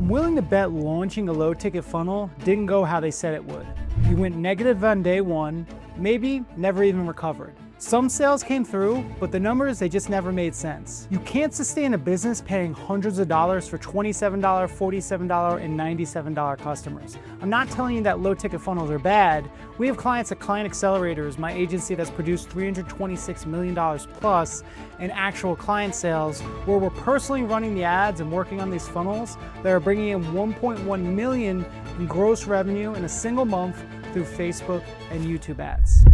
I'm willing to bet launching a low-ticket funnel didn't go how they said it would. You went negative on day one, maybe never even recovered. Some sales came through, but the numbers, they just never made sense. You can't sustain a business paying hundreds of dollars for $27, $47, and $97 customers. I'm not telling you that low-ticket funnels are bad. We have clients at Client Accelerators, my agency that's produced $326 million plus in actual client sales, where we're personally running the ads and working on these funnels that are bringing in 1.1 million in gross revenue in a single month through Facebook and YouTube ads.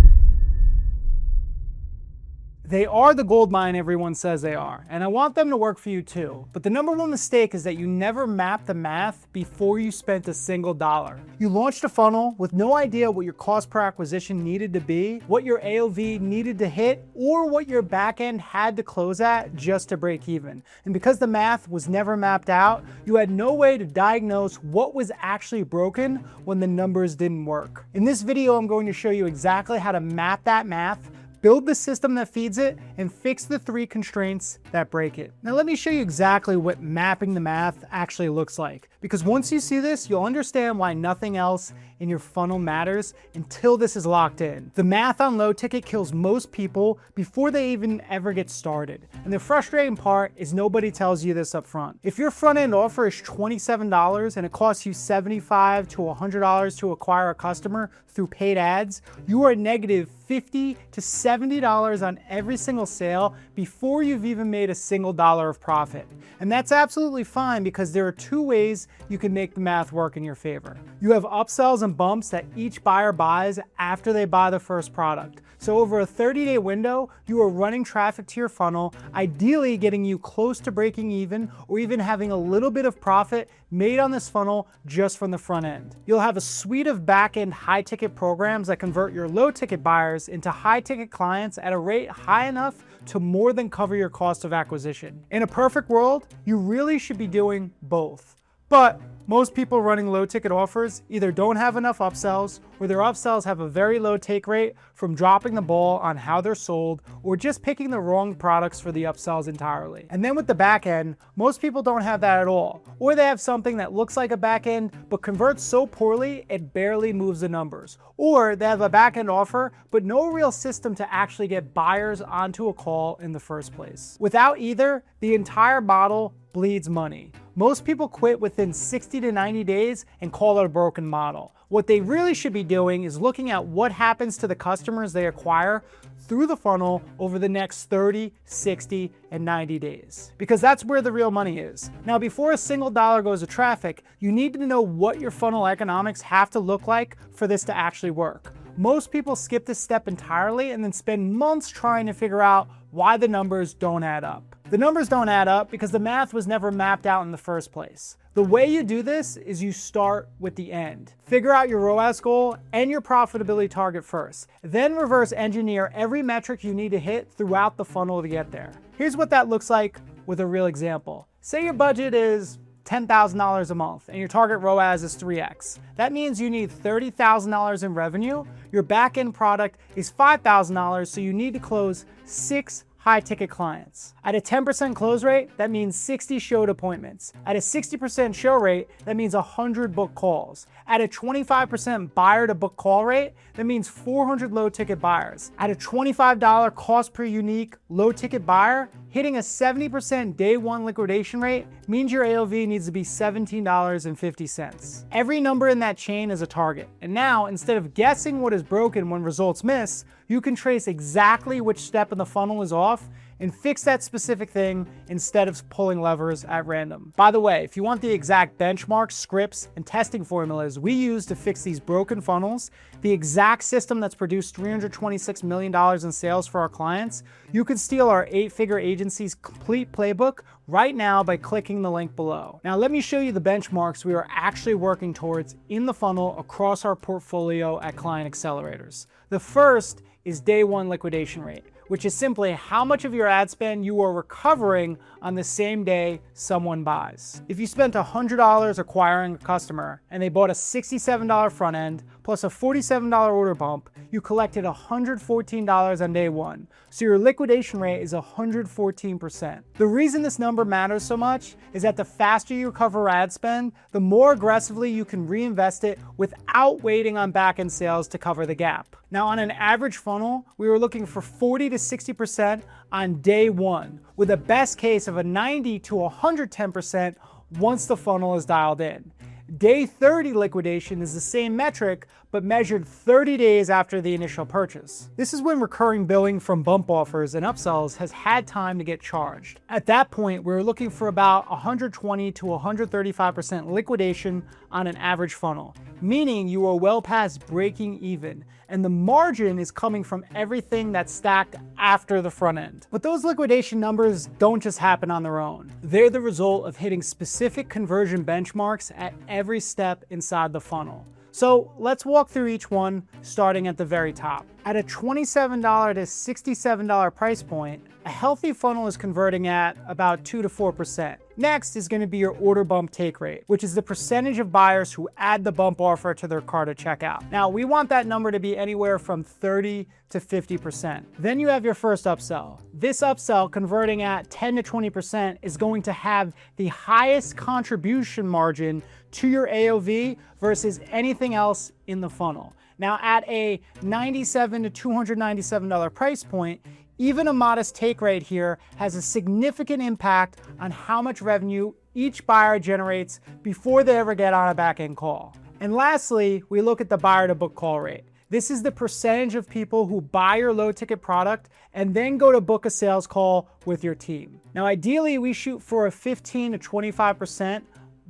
They are the gold mine everyone says they are, and I want them to work for you too. But the number one mistake is that you never mapped the math before you spent a single dollar. You launched a funnel with no idea what your cost per acquisition needed to be, what your AOV needed to hit, or what your back end had to close at just to break even. And because the math was never mapped out, you had no way to diagnose what was actually broken when the numbers didn't work. In this video, I'm going to show you exactly how to map that math, build the system that feeds it, and fix the 3 constraints that break it. Now let me show you exactly what mapping the math actually looks like, because once you see this, you'll understand why nothing else in your funnel matters until this is locked in. The math on low ticket kills most people before they even ever get started. And the frustrating part is nobody tells you this up front. If your front end offer is $27 and it costs you $75 to $100 to acquire a customer through paid ads, you are negative $50 to $70 on every single sale before you've even made a single dollar of profit. And that's absolutely fine, because there are 2 ways you can make the math work in your favor. You have upsells and bumps that each buyer buys after they buy the first product. So over a 30-day window, you are running traffic to your funnel, ideally getting you close to breaking even or even having a little bit of profit made on this funnel just from the front end. You'll have a suite of back-end high-ticket programs that convert your low-ticket buyers into high-ticket clients at a rate high enough to more than cover your cost of acquisition. In a perfect world, you really should be doing both. But most people running low ticket offers either don't have enough upsells, or their upsells have a very low take rate from dropping the ball on how they're sold, or just picking the wrong products for the upsells entirely. And then with the back end, most people don't have that at all. Or they have something that looks like a back end, but converts so poorly it barely moves the numbers. Or they have a back end offer, but no real system to actually get buyers onto a call in the first place. Without either, the entire model bleeds money. Most people quit within 60 to 90 days and call it a broken model. What they really should be doing is looking at what happens to the customers they acquire through the funnel over the next 30, 60, and 90 days. Because that's where the real money is. Now, before a single dollar goes to traffic, you need to know what your funnel economics have to look like for this to actually work. Most people skip this step entirely and then spend months trying to figure out why the numbers don't add up. The numbers don't add up because the math was never mapped out in the first place. The way you do this is you start with the end. Figure out your ROAS goal and your profitability target first. Then reverse engineer every metric you need to hit throughout the funnel to get there. Here's what that looks like with a real example. Say your budget is $10,000 a month and your target ROAS is 3x. That means you need $30,000 in revenue. Your back-end product is $5,000, so you need to close 6 high-ticket clients. At a 10% close rate, that means 60 showed appointments. At a 60% show rate, that means 100 book calls. At a 25% buyer to book call rate, that means 400 low-ticket buyers. At a $25 cost per unique low-ticket buyer, hitting a 70% day one liquidation rate means your AOV needs to be $17.50. Every number in that chain is a target. And now, instead of guessing what is broken when results miss, you can trace exactly which step in the funnel is off and fix that specific thing instead of pulling levers at random. By the way, if you want the exact benchmarks, scripts, and testing formulas we use to fix these broken funnels, the exact system that's produced $326 million in sales for our clients, you can steal our 8-figure agency's complete playbook right now by clicking the link below. Now let me show you the benchmarks we are actually working towards in the funnel across our portfolio at Client Accelerators. The first is day one liquidation rate, which is simply how much of your ad spend you are recovering on the same day someone buys. If you spent $100 acquiring a customer and they bought a $67 front end plus a $47 order bump, you collected $114 on day one. So your liquidation rate is 114%. The reason this number matters so much is that the faster you recover ad spend, the more aggressively you can reinvest it without waiting on back-end sales to cover the gap. Now, on an average funnel, we were looking for 40 to 60% on day one, with a best case of a 90 to 110% once the funnel is dialed in. Day 30 liquidation is the same metric, but measured 30 days after the initial purchase. This is when recurring billing from bump offers and upsells has had time to get charged. At that point, we're looking for about 120 to 135% liquidation on an average funnel, meaning you are well past breaking even, and the margin is coming from everything that's stacked after the front end. But those liquidation numbers don't just happen on their own. They're the result of hitting specific conversion benchmarks at every step inside the funnel. So let's walk through each one, starting at the very top. At a $27 to $67 price point, a healthy funnel is converting at about 2 to 4%. Next is going to be your order bump take rate, which is the percentage of buyers who add the bump offer to their cart at checkout. Now, we want that number to be anywhere from 30 to 50%. Then you have your first upsell. This upsell converting at 10 to 20% is going to have the highest contribution margin to your AOV versus anything else in the funnel. Now, at a $97 to $297 price point, even a modest take rate here has a significant impact on how much revenue each buyer generates before they ever get on a back-end call. And lastly, we look at the buyer to book call rate. This is the percentage of people who buy your low ticket product and then go to book a sales call with your team. Now, ideally, we shoot for a 15 to 25%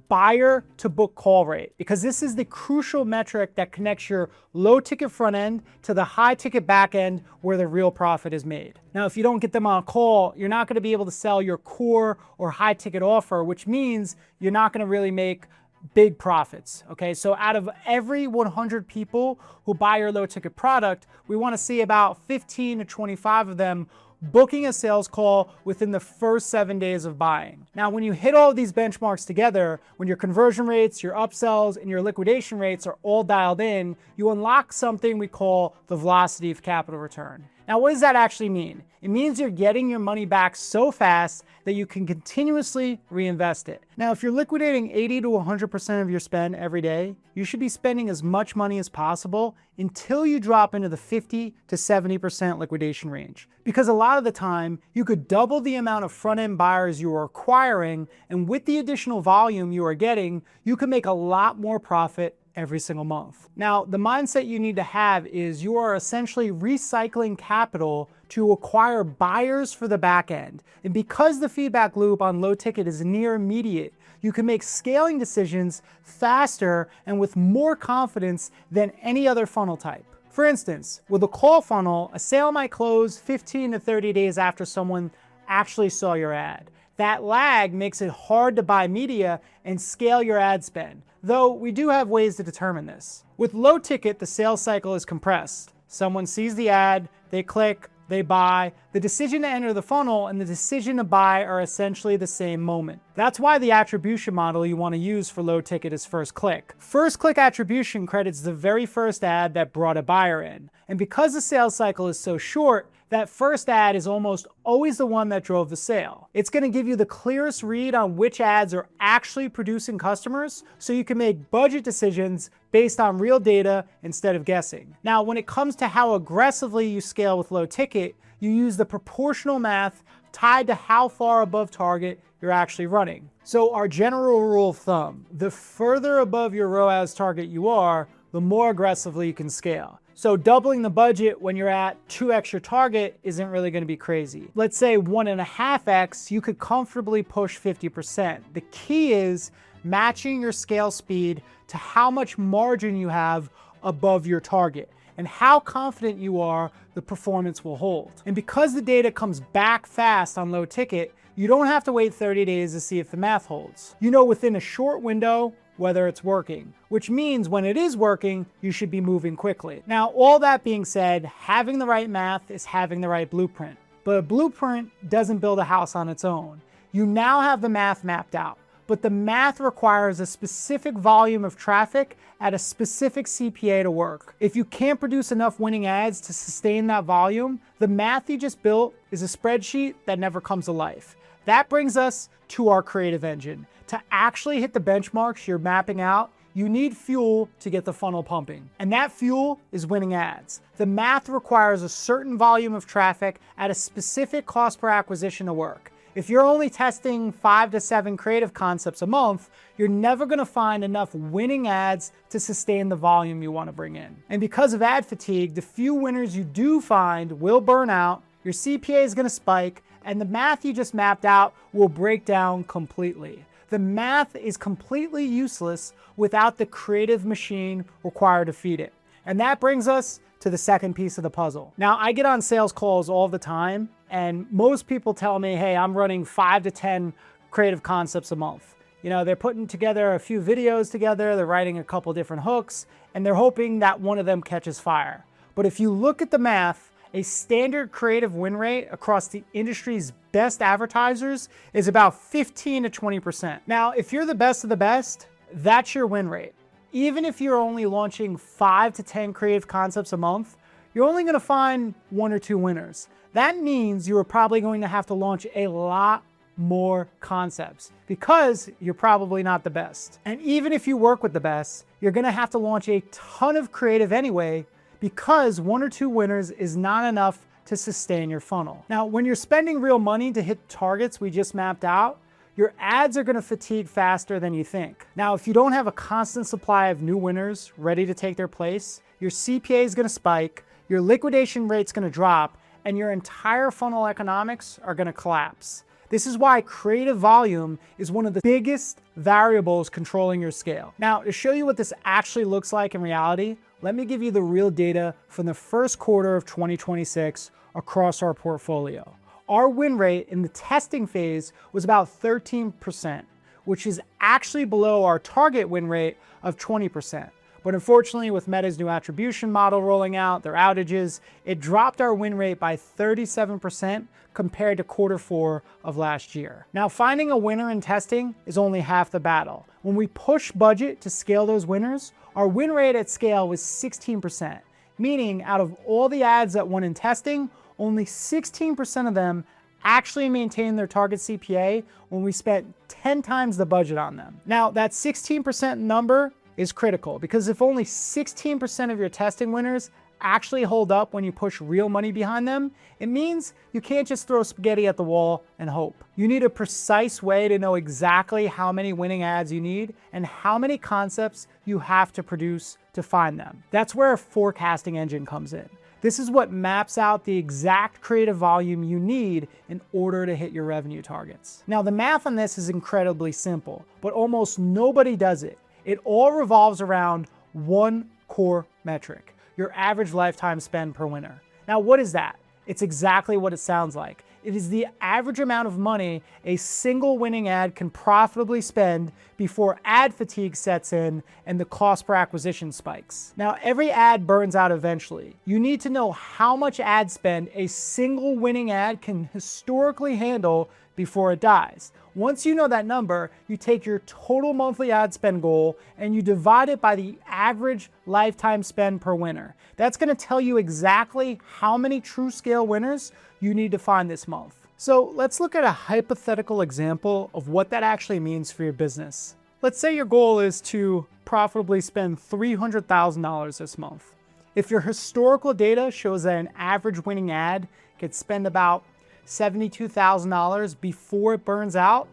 buyer to book call rate, because this is the crucial metric that connects your low ticket front end to the high ticket back end where the real profit is made. Now, if you don't get them on a call, you're not going to be able to sell your core or high ticket offer, which means you're not going to really make big profits. Okay, so out of every 100 people who buy your low ticket product, we want to see about 15 to 25 of them booking a sales call within the first 7 days of buying. Now, when you hit all of these benchmarks together, when your conversion rates, your upsells, and your liquidation rates are all dialed in, you unlock something we call the velocity of capital return. Now, what does that actually mean? It means you're getting your money back so fast that you can continuously reinvest it. Now, if you're liquidating 80 to 100% of your spend every day, you should be spending as much money as possible until you drop into the 50 to 70% liquidation range. Because a lot of the time, you could double the amount of front-end buyers you are acquiring, and with the additional volume you are getting, you can make a lot more profit every single month. Now, the mindset you need to have is you are essentially recycling capital to acquire buyers for the back end. And because the feedback loop on low ticket is near immediate, you can make scaling decisions faster and with more confidence than any other funnel type. For instance, with a call funnel, a sale might close 15 to 30 days after someone actually saw your ad. That lag makes it hard to buy media and scale your ad spend, though we do have ways to determine this. With low ticket, the sales cycle is compressed. Someone sees the ad, they click, they buy. The decision to enter the funnel and the decision to buy are essentially the same moment. That's why the attribution model you want to use for low ticket is first click. First click attribution credits the very first ad that brought a buyer in. And because the sales cycle is so short, that first ad is almost always the one that drove the sale. It's going to give you the clearest read on which ads are actually producing customers, so you can make budget decisions based on real data instead of guessing. Now, when it comes to how aggressively you scale with low ticket, you use the proportional math tied to how far above target you're actually running. So our general rule of thumb, the further above your ROAS target you are, the more aggressively you can scale. So doubling the budget when you're at 2x your target isn't really going to be crazy. Let's say 1.5x, you could comfortably push 50%. The key is matching your scale speed to how much margin you have above your target and how confident you are the performance will hold. And because the data comes back fast on low ticket, you don't have to wait 30 days to see if the math holds. You know within a short window whether it's working, which means when it is working, you should be moving quickly. Now, all that being said, having the right math is having the right blueprint, but a blueprint doesn't build a house on its own. You now have the math mapped out, but the math requires a specific volume of traffic at a specific CPA to work. If you can't produce enough winning ads to sustain that volume, the math you just built is a spreadsheet that never comes to life. That brings us to our creative engine. To actually hit the benchmarks you're mapping out, you need fuel to get the funnel pumping. And that fuel is winning ads. The math requires a certain volume of traffic at a specific cost per acquisition to work. If you're only testing 5 to 7 creative concepts a month, you're never gonna find enough winning ads to sustain the volume you wanna bring in. And because of ad fatigue, the few winners you do find will burn out, your CPA is gonna spike, and the math you just mapped out will break down completely. The math is completely useless without the creative machine required to feed it. And that brings us to the second piece of the puzzle. Now, I get on sales calls all the time, and most people tell me, hey, I'm running 5 to 10 creative concepts a month. You know, they're putting together a few videos together, they're writing a couple different hooks, and they're hoping that one of them catches fire. But if you look at the math, a standard creative win rate across the industry's best advertisers is about 15 to 20%. Now, if you're the best of the best, that's your win rate. Even if you're only launching 5 to 10 creative concepts a month, you're only gonna find 1 or 2 winners. That means you are probably going to have to launch a lot more concepts because you're probably not the best. And even if you work with the best, you're gonna have to launch a ton of creative anyway because 1 or 2 winners is not enough to sustain your funnel. Now, when you're spending real money to hit targets we just mapped out, your ads are gonna fatigue faster than you think. Now, if you don't have a constant supply of new winners ready to take their place, your CPA is gonna spike, your liquidation rate's gonna drop, and your entire funnel economics are gonna collapse. This is why creative volume is one of the biggest variables controlling your scale. Now, to show you what this actually looks like in reality, let me give you the real data from the first quarter of 2026 across our portfolio. Our win rate in the testing phase was about 13%, which is actually below our target win rate of 20%. But unfortunately, with Meta's new attribution model rolling out, their outages, it dropped our win rate by 37% compared to quarter 4 of last year. Now, finding a winner in testing is only half the battle. When we push budget to scale those winners, our win rate at scale was 16%, meaning out of all the ads that won in testing, only 16% of them actually maintained their target CPA when we spent 10 times the budget on them. Now, that 16% number is critical because if only 16% of your testing winners actually hold up when you push real money behind them, it means you can't just throw spaghetti at the wall and hope. You need a precise way to know exactly how many winning ads you need and how many concepts you have to produce to find them. That's where a forecasting engine comes in. This is what maps out the exact creative volume you need in order to hit your revenue targets. Now, the math on this is incredibly simple, but almost nobody does it. It all revolves around one core metric: your average lifetime spend per winner. Now, what is that? It's exactly what it sounds like. It is the average amount of money a single winning ad can profitably spend before ad fatigue sets in and the cost per acquisition spikes. Now, every ad burns out eventually. You need to know how much ad spend a single winning ad can historically handle before it dies. Once you know that number, you take your total monthly ad spend goal and you divide it by the average lifetime spend per winner. That's gonna tell you exactly how many true scale winners you need to find this month. So let's look at a hypothetical example of what that actually means for your business. Let's say your goal is to profitably spend $300,000 this month. If your historical data shows that an average winning ad could spend about $72,000 before it burns out,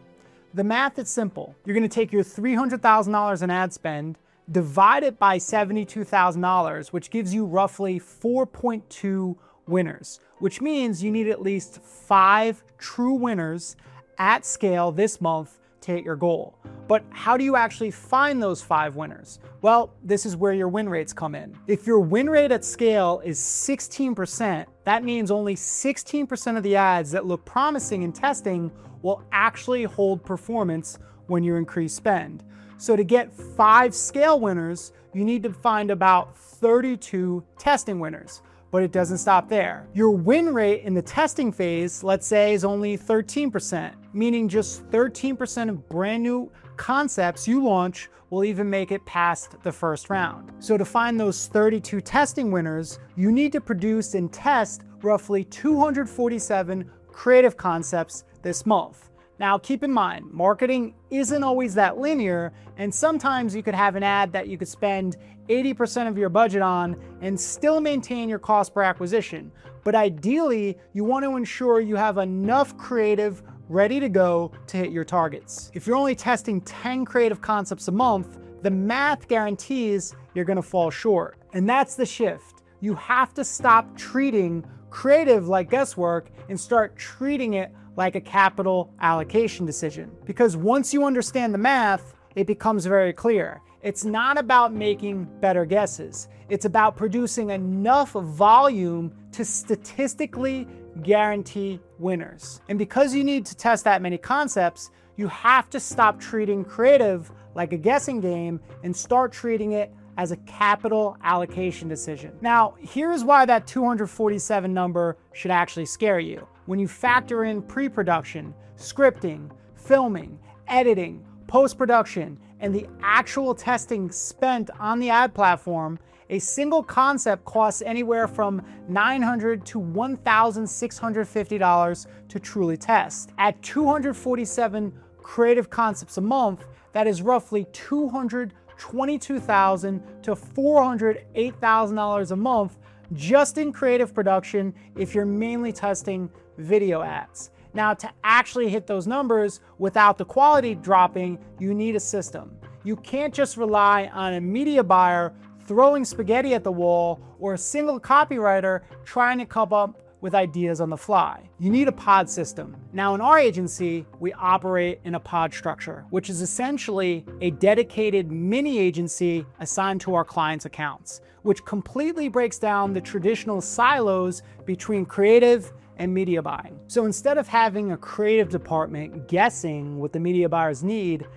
the math is simple. You're gonna take your $300,000 in ad spend, divide it by $72,000, which gives you roughly 4.2 winners, which means you need at least 5 true winners at scale this month to hit your goal. But how do you actually find those 5 winners? Well, this is where your win rates come in. If your win rate at scale is 16%, that means only 16% of the ads that look promising in testing will actually hold performance when you increase spend. So to get 5 scale winners, you need to find about 32 testing winners. But it doesn't stop there. Your win rate in the testing phase, let's say, is only 13%, meaning just 13% of brand new concepts you launch will even make it past the first round. So to find those 32 testing winners, you need to produce and test roughly 247 creative concepts this month. Now keep in mind, marketing isn't always that linear, and sometimes you could have an ad that you could spend 80% of your budget on and still maintain your cost per acquisition. But ideally, you want to ensure you have enough creative ready to go to hit your targets. If you're only testing 10 creative concepts a month, the math guarantees you're gonna fall short. And that's the shift. You have to stop treating creative like guesswork and start treating it like a capital allocation decision. Because once you understand the math, it becomes very clear. It's not about making better guesses. It's about producing enough volume to statistically guarantee winners. And because you need to test that many concepts, you have to stop treating creative like a guessing game and start treating it as a capital allocation decision. Now, here's why that 247 number should actually scare you. When you factor in pre-production, scripting, filming, editing, post-production, and the actual testing spent on the ad platform, a single concept costs anywhere from $900 to $1,650 to truly test. At 247 creative concepts a month, that is roughly $222,000 to $408,000 a month just in creative production if you're mainly testing video ads. Now, to actually hit those numbers without the quality dropping, you need a system. You can't just rely on a media buyer throwing spaghetti at the wall or a single copywriter trying to come up with ideas on the fly. You need a pod system. Now, in our agency, we operate in a pod structure, which is essentially a dedicated mini agency assigned to our clients' accounts, which completely breaks down the traditional silos between creative and media buying. So instead of having a creative department guessing what the media buyers need,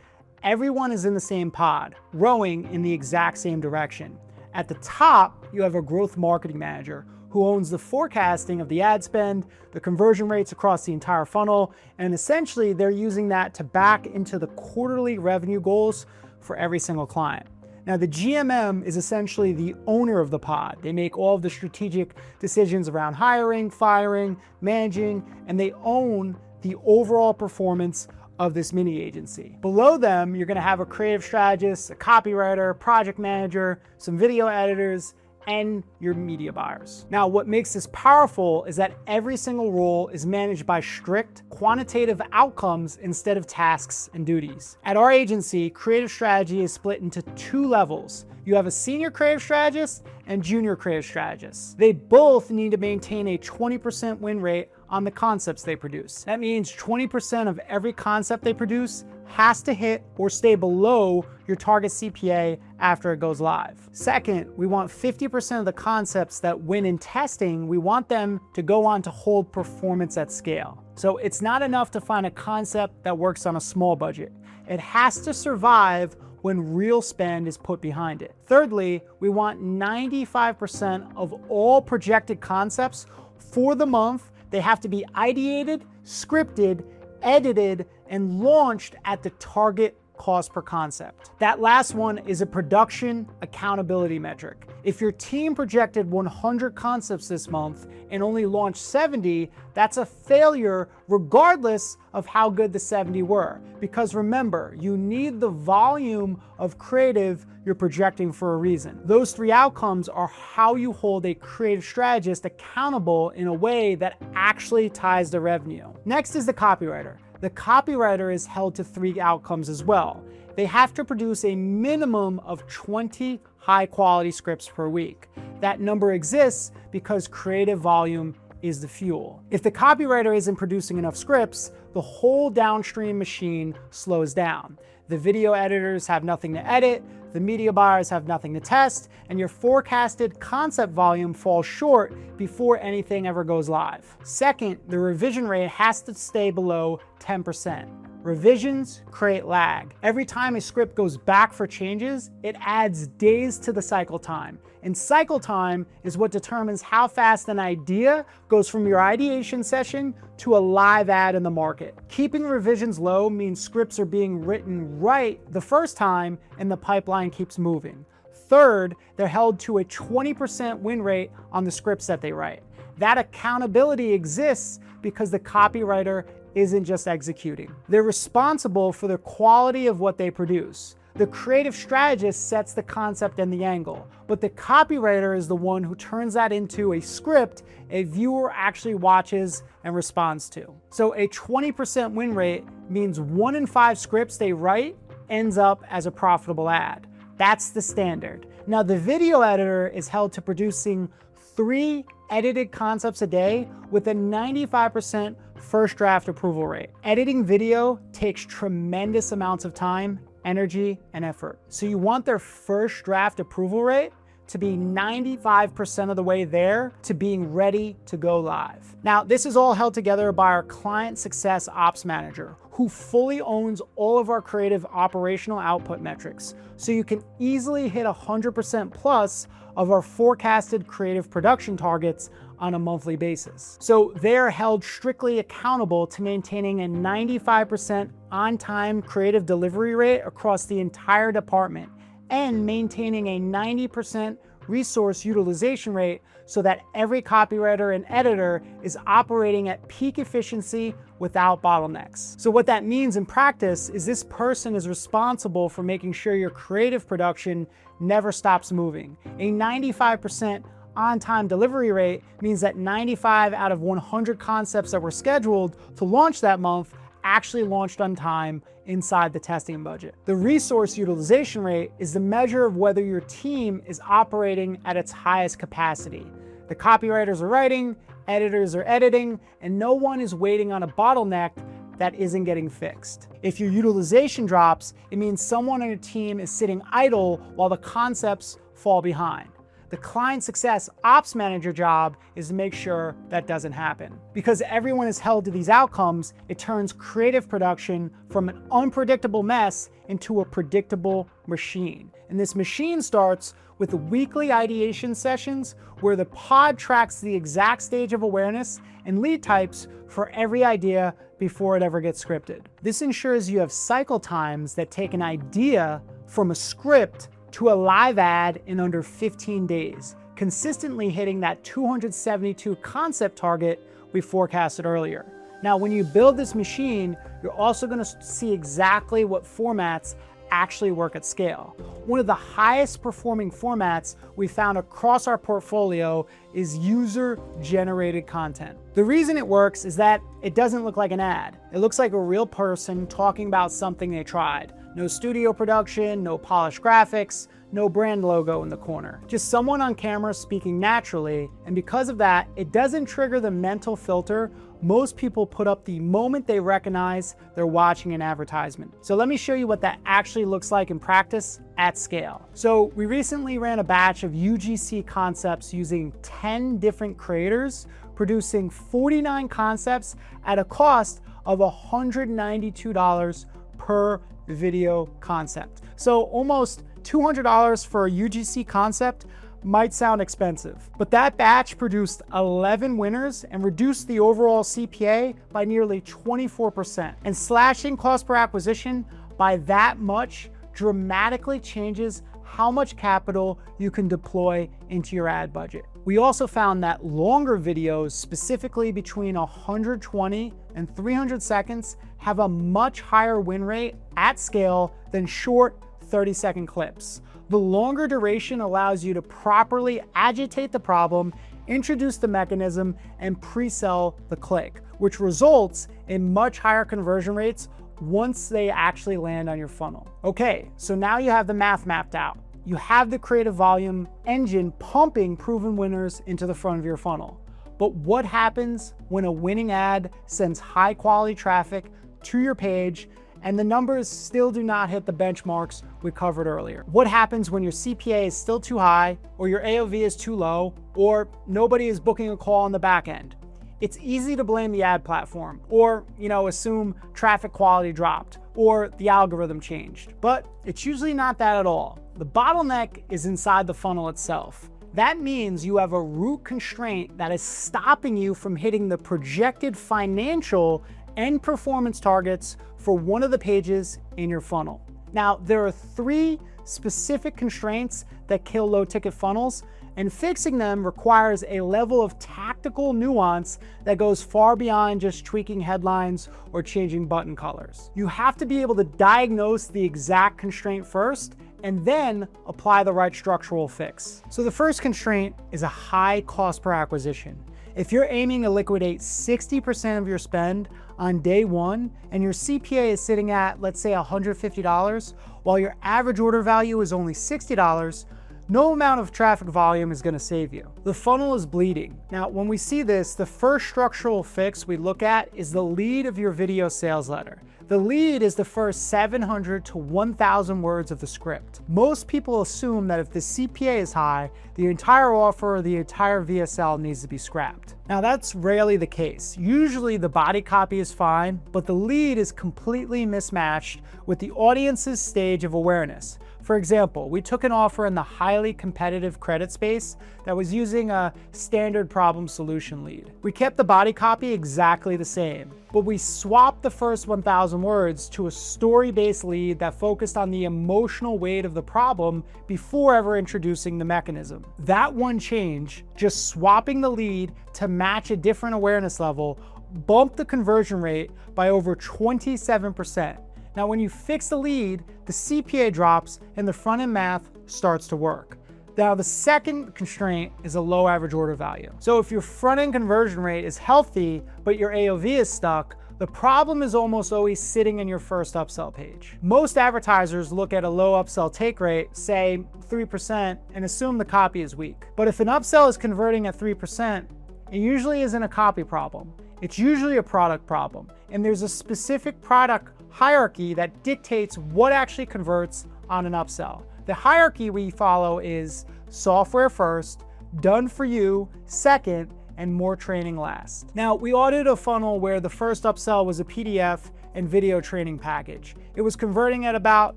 everyone is in the same pod, rowing in the exact same direction. At the top, you have a growth marketing manager who owns the forecasting of the ad spend, the conversion rates across the entire funnel, and essentially they're using that to back into the quarterly revenue goals for every single client. Now, the GMM is essentially the owner of the pod. They make all of the strategic decisions around hiring, firing, managing, and they own the overall performance of this mini agency. Below them, you're gonna have a creative strategist, a copywriter, project manager, some video editors, and your media buyers. Now, what makes this powerful is that every single role is managed by strict quantitative outcomes instead of tasks and duties. At our agency, creative strategy is split into 2 levels. You have a senior creative strategist and junior creative strategist. They both need to maintain a 20% win rate on the concepts they produce. That means 20% of every concept they produce has to hit or stay below your target CPA after it goes live. Second, we want 50% of the concepts that win in testing, we want them to go on to hold performance at scale. So it's not enough to find a concept that works on a small budget. It has to survive when real spend is put behind it. Thirdly, we want 95% of all projected concepts for the month. They have to be ideated, scripted, edited, and launched at the target cost per concept. That last one is a production accountability metric. If your team projected 100 concepts this month and only launched 70, that's a failure regardless of how good the 70 were. Because remember, you need the volume of creative you're projecting for a reason. Those 3 outcomes are how you hold a creative strategist accountable in a way that actually ties the revenue. Next is the copywriter. The copywriter is held to 3 outcomes as well. They have to produce a minimum of 20 high-quality scripts per week. That number exists because creative volume is the fuel. If the copywriter isn't producing enough scripts, the whole downstream machine slows down. The video editors have nothing to edit, the media buyers have nothing to test, and your forecasted concept volume falls short before anything ever goes live. Second, the revision rate has to stay below 10%. Revisions create lag. Every time a script goes back for changes, it adds days to the cycle time. And cycle time is what determines how fast an idea goes from your ideation session to a live ad in the market. Keeping revisions low means scripts are being written right the first time and the pipeline keeps moving. Third, they're held to a 20% win rate on the scripts that they write. That accountability exists because the copywriter isn't just executing. They're responsible for the quality of what they produce. The creative strategist sets the concept and the angle, but the copywriter is the one who turns that into a script a viewer actually watches and responds to. So a 20% win rate means 1 in 5 scripts they write ends up as a profitable ad. That's the standard. Now the video editor is held to producing 3 edited concepts a day with a 95% first draft approval rate. Editing video takes tremendous amounts of time, energy, and effort. So you want their first draft approval rate to be 95% of the way there to being ready to go live. Now, this is all held together by our client success ops manager, who fully owns all of our creative operational output metrics. So you can easily hit 100% plus of our forecasted creative production targets on a monthly basis. So they're held strictly accountable to maintaining a 95% on-time creative delivery rate across the entire department and maintaining a 90% resource utilization rate so that every copywriter and editor is operating at peak efficiency without bottlenecks. So what that means in practice is this person is responsible for making sure your creative production never stops moving. A 95% on-time delivery rate means that 95 out of 100 concepts that were scheduled to launch that month actually launched on time inside the testing budget. The resource utilization rate is the measure of whether your team is operating at its highest capacity. The copywriters are writing, editors are editing, and no one is waiting on a bottleneck that isn't getting fixed. If your utilization drops, it means someone on your team is sitting idle while the concepts fall behind. The client success ops manager job is to make sure that doesn't happen. Because everyone is held to these outcomes, it turns creative production from an unpredictable mess into a predictable machine. And this machine starts with the weekly ideation sessions where the pod tracks the exact stage of awareness and lead types for every idea before it ever gets scripted. This ensures you have cycle times that take an idea from a script to a live ad in under 15 days, consistently hitting that 272 concept target we forecasted earlier. Now, when you build this machine, you're also going to see exactly what formats actually work at scale. One of the highest performing formats we found across our portfolio is user-generated content. The reason it works is that it doesn't look like an ad. It looks like a real person talking about something they tried. No studio production, no polished graphics, no brand logo in the corner. Just someone on camera speaking naturally, and because of that, it doesn't trigger the mental filter most people put up the moment they recognize they're watching an advertisement. So let me show you what that actually looks like in practice at scale. So we recently ran a batch of UGC concepts using 10 different creators, producing 49 concepts at a cost of $192 per video concept. So almost $200 for a UGC concept might sound expensive, but that batch produced 11 winners and reduced the overall CPA by nearly 24%. And slashing cost per acquisition by that much dramatically changes how much capital you can deploy into your ad budget. We also found that longer videos, specifically between 120 and 300 seconds, have a much higher win rate at scale than short 30-second clips. The longer duration allows you to properly agitate the problem, introduce the mechanism, and pre-sell the click, which results in much higher conversion rates once they actually land on your funnel. Okay, so now you have the math mapped out. You have the creative volume engine pumping proven winners into the front of your funnel. But what happens when a winning ad sends high quality traffic to your page and the numbers still do not hit the benchmarks we covered earlier? What happens when your CPA is still too high, or your AOV is too low, or nobody is booking a call on the back end? It's easy to blame the ad platform or, assume traffic quality dropped or the algorithm changed. But it's usually not that at all. The bottleneck is inside the funnel itself. That means you have a root constraint that is stopping you from hitting the projected financial and performance targets for one of the pages in your funnel. Now, there are 3 specific constraints that kill low-ticket funnels, and fixing them requires a level of tactical nuance that goes far beyond just tweaking headlines or changing button colors. You have to be able to diagnose the exact constraint first and then apply the right structural fix. So the first constraint is a high cost per acquisition. If you're aiming to liquidate 60% of your spend on day one and your CPA is sitting at, let's say, $150, while your average order value is only $60, no amount of traffic volume is going to save you. The funnel is bleeding. Now, when we see this, the first structural fix we look at is the lead of your video sales letter. The lead is the first 700 to 1,000 words of the script. Most people assume that if the CPA is high, the entire offer or the entire VSL needs to be scrapped. Now, that's rarely the case. Usually the body copy is fine, but the lead is completely mismatched with the audience's stage of awareness. For example, we took an offer in the highly competitive credit space that was using a standard problem solution lead. We kept the body copy exactly the same, but we swapped the first 1,000 words to a story-based lead that focused on the emotional weight of the problem before ever introducing the mechanism. That one change, just swapping the lead to match a different awareness level, bumped the conversion rate by over 27%. Now, when you fix the lead, the CPA drops and the front-end math starts to work. Now, the second constraint is a low average order value. So if your front-end conversion rate is healthy, but your AOV is stuck, the problem is almost always sitting in your first upsell page. Most advertisers look at a low upsell take rate, say 3%, and assume the copy is weak. But if an upsell is converting at 3%, it usually isn't a copy problem. It's usually a product problem. And there's a specific product hierarchy that dictates what actually converts on an upsell. The hierarchy we follow is software first, done for you second, and more training last. Now, we audited a funnel where the first upsell was a PDF and video training package. It was converting at about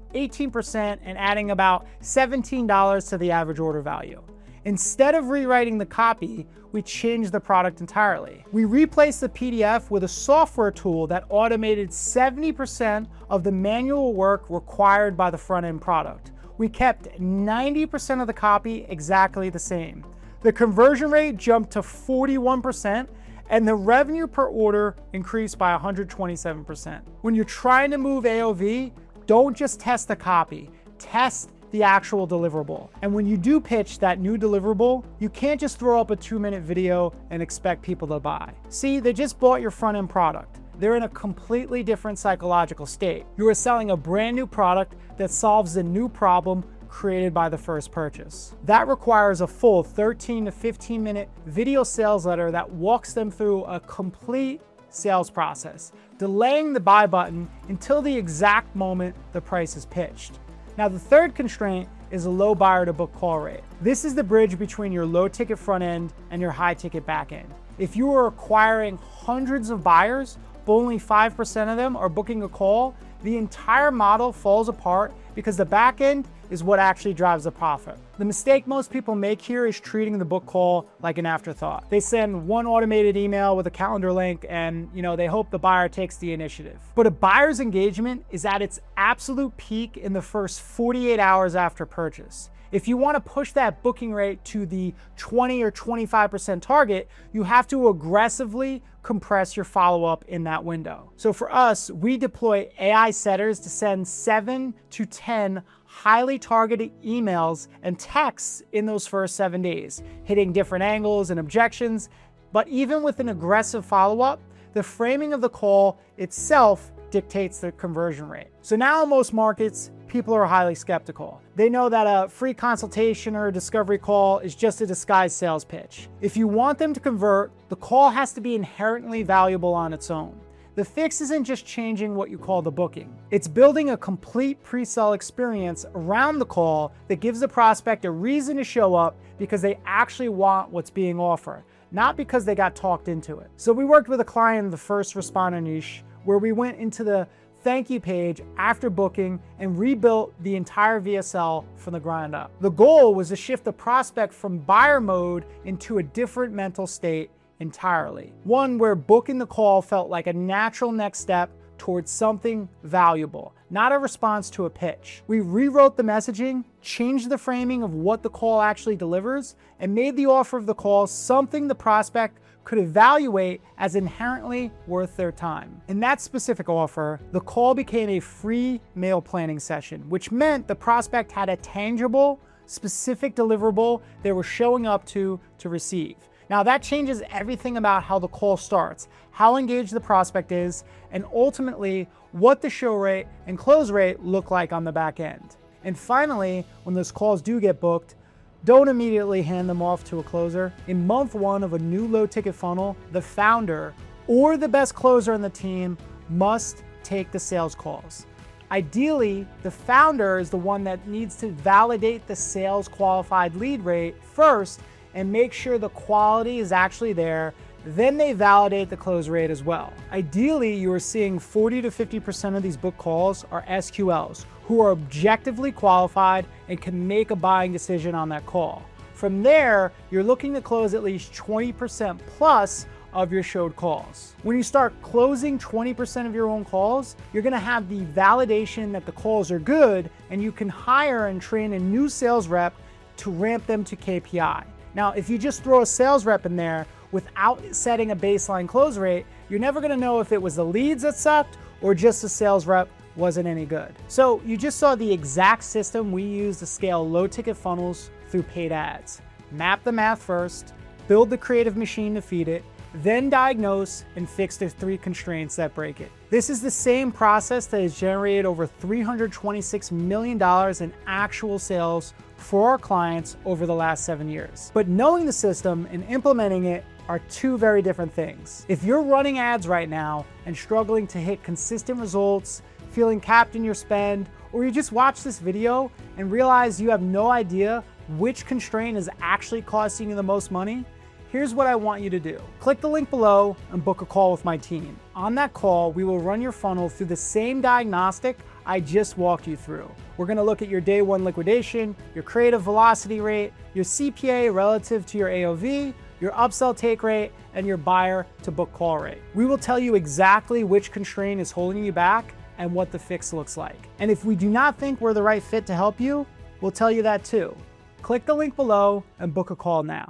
18% and adding about $17 to the average order value. Instead of rewriting the copy, we changed the product entirely. We replaced the PDF with a software tool that automated 70% of the manual work required by the front-end product. We kept 90% of the copy exactly the same. The conversion rate jumped to 41%, and the revenue per order increased by 127%. When you're trying to move AOV, don't just test the copy, test the actual deliverable. And when you do pitch that new deliverable, you can't just throw up a 2-minute video and expect people to buy. See, they just bought your front-end product. They're in a completely different psychological state. You are selling a brand new product that solves a new problem created by the first purchase. That requires a full 13 to 15-minute video sales letter that walks them through a complete sales process, delaying the buy button until the exact moment the price is pitched. Now, the third constraint is a low buyer to book call rate. This is the bridge between your low ticket front end and your high ticket back end. If you are acquiring hundreds of buyers, but only 5% of them are booking a call, the entire model falls apart because the back end is what actually drives the profit. The mistake most people make here is treating the book call like an afterthought. They send one automated email with a calendar link and they hope the buyer takes the initiative. But a buyer's engagement is at its absolute peak in the first 48 hours after purchase. If you want to push that booking rate to the 20 or 25% target, you have to aggressively compress your follow-up in that window. So for us, we deploy AI setters to send 7 to 10 highly targeted emails and texts in those first 7 days, hitting different angles and objections. But even with an aggressive follow-up, the framing of the call itself dictates the conversion rate. So now in most markets, people are highly skeptical. They know that a free consultation or a discovery call is just a disguised sales pitch. If you want them to convert, the call has to be inherently valuable on its own. The fix isn't just changing what you call the booking. It's building a complete pre-sale experience around the call that gives the prospect a reason to show up because they actually want what's being offered, not because they got talked into it. So we worked with a client in the first responder niche where we went into the thank you page after booking and rebuilt the entire VSL from the ground up. The goal was to shift the prospect from buyer mode into a different mental state entirely. One where booking the call felt like a natural next step towards something valuable, not a response to a pitch. We rewrote the messaging, changed the framing of what the call actually delivers, and made the offer of the call something the prospect could evaluate as inherently worth their time. In that specific offer, the call became a free mail planning session, which meant the prospect had a tangible, specific deliverable they were showing up to receive. Now that changes everything about how the call starts, how engaged the prospect is, and ultimately what the show rate and close rate look like on the back end. And finally, when those calls do get booked, don't immediately hand them off to a closer. In month one of a new low ticket funnel, the founder or the best closer on the team must take the sales calls. Ideally, the founder is the one that needs to validate the sales qualified lead rate first and make sure the quality is actually there. Then they validate the close rate as well. Ideally, you are seeing 40 to 50% of these book calls are SQLs who are objectively qualified and can make a buying decision on that call. From there, you're looking to close at least 20% plus of your showed calls. When you start closing 20% of your own calls, you're gonna have the validation that the calls are good, and you can hire and train a new sales rep to ramp them to KPI. Now, if you just throw a sales rep in there without setting a baseline close rate, you're never gonna know if it was the leads that sucked or just the sales rep wasn't any good. So you just saw the exact system we use to scale low ticket funnels through paid ads. Map the math first, build the creative machine to feed it, then diagnose and fix the 3 constraints that break it. This is the same process that has generated over $326 million in actual sales for our clients over the last 7 years. But knowing the system and implementing it are 2 very different things. If you're running ads right now and struggling to hit consistent results, feeling capped in your spend, or you just watch this video and realize you have no idea which constraint is actually costing you the most money, here's what I want you to do. Click the link below and book a call with my team. On that call, we will run your funnel through the same diagnostic I just walked you through. We're gonna look at your day 1 liquidation, your creative velocity rate, your CPA relative to your AOV, your upsell take rate, and your buyer to book call rate. We will tell you exactly which constraint is holding you back and what the fix looks like. And if we do not think we're the right fit to help you, we'll tell you that too. Click the link below and book a call now.